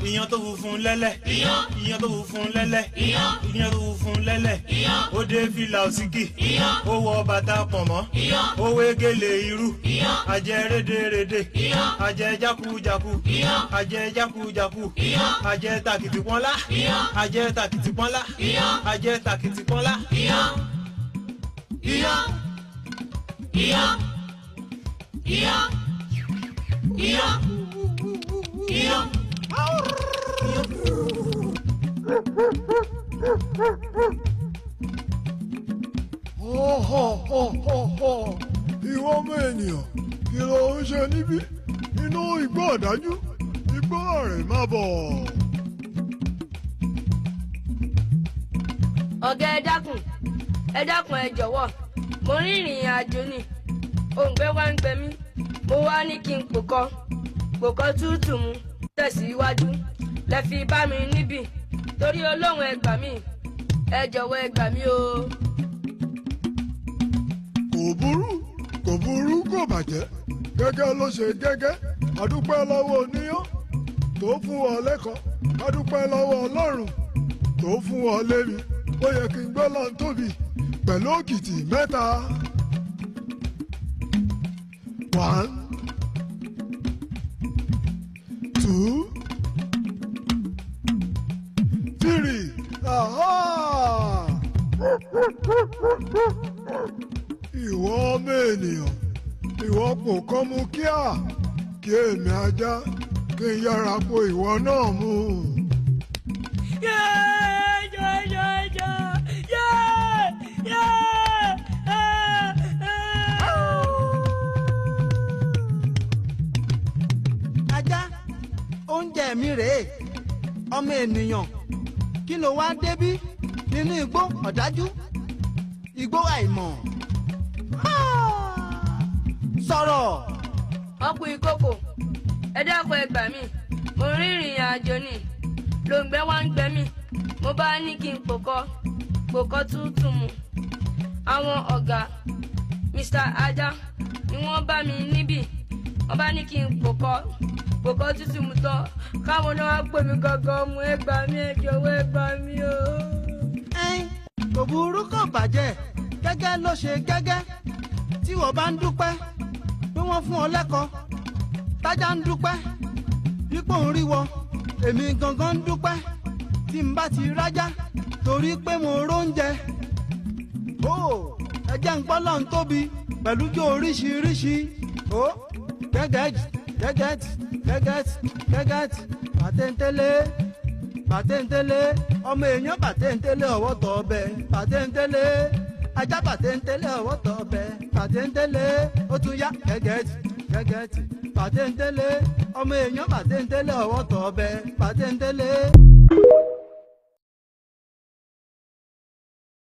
Iyán tó funfun lẹ́lẹ̀. Iyán tó funfun lẹ́lẹ̀. Iyán tó funfun lẹ́lẹ̀. Ó dé fìlà òsíkì. Ó wọ bàtà pọ̀nmọ́. Ó wé gèlè irú. Àjẹ rédèrèdè. Àjẹ jákujàku. Àjẹ jákujàku. Àjẹ tàkìtì pọ́nlá. Àjẹ tàkìtì pọ́nlá. Àjẹ tàkìtì pọ́nlá. Iyán. Iyán. Iyán. Ìwọ ọmọ ènìyàn, kí ló ń ṣe níbí? Inú igbó ọ̀dájú, igbó ọ̀rẹ́ má bọ̀. Ọ̀gá ẹ dákun ẹ jọ̀wọ́, mo rí ìrìn àjò ni, òǹgbẹ wá ń gbẹ mí, mo wá ní kí n pòkọ́ tútù mu tẹ̀síwájú lẹ fi bá mi níbí torí Ọlọ́run ẹ gbà mí, ẹ jọ̀wọ́ ẹ gbà mí o. Kò burú kò bàjẹ́, gẹ́gẹ́ ló ṣe gẹ́gẹ́. Adúpẹ́ lọ́wọ́ oníyán tó fún ọ lẹ́kọ̀ọ́, adúpẹ́ lọ́wọ́ Ọlọ́run tó fún ọ lémi. Ó yẹ kí n gbọ́ lọ́n tóbi pẹ̀lú òkìtì mẹ́ta. 1, 2, 3. Ìwọ ọmọ ènìyàn, ìwọ kò kọ́ mú kíá kí èmi ajá kí n yára po ìwọ náà mú. Ajá, oúnjẹ mi rèé. Ọmọ ènìyàn, kí ló wá débí nínú igbó ọ̀dájú, igbó àìmọ̀? Sọ̀rọ̀. Ọkùn ìkókò, ẹ dákun ẹ gbà mí, mo rí ìrìn àjò ni, lòǹgbẹ wá ń gbẹ mí, mo bá ní kí n pòkọ́ tútù mu. Àwọn ọ̀gá Mr. Ajá ni wọ́n bá mi níbí, wọ́n bá ní kí n pòkọ́ tútù mu tán, káwọn náà wá pè mí gangan mu, ẹ gbà mí, ẹ jọ̀wọ́ ẹ gbà mí o. Kò burú kò bàjẹ́, gẹ́gẹ́ ló ṣe gẹ́gẹ́. Tí wọ́n bá ń dúpẹ́ pé wọ́n fún ọ lẹ́kọ̀ọ́, tájá ń dúpẹ́ pípò ń rí wọ, èmi gangan ń dúpẹ́ tí n bá ti rájá torí pé mo róúnjẹ. Ẹ jẹ́ ń gbọ́ lọ́n tóbi pẹ̀lú jó oríṣiríṣi. Gẹ́gẹ́tì bàtẹ́ńtẹ́lé ọmọ èèyàn bàtẹ́ńtẹ́lé ọwọ́ tọ̀ ọbẹ̀ bàtẹ́ńtẹ́lé ajá bàtẹ́ńtẹ́lé ọwọ́ tọ̀ ọbẹ̀ bàtẹ́ńtẹ́lé ó tún yá gẹ́gẹ́tì bàtẹ́ńtẹ́lé ọmọ èèyàn bàtẹ́ńtẹ́lé ọwọ́ tọ̀ ọbẹ̀ bàtẹ́ńtẹ́lé.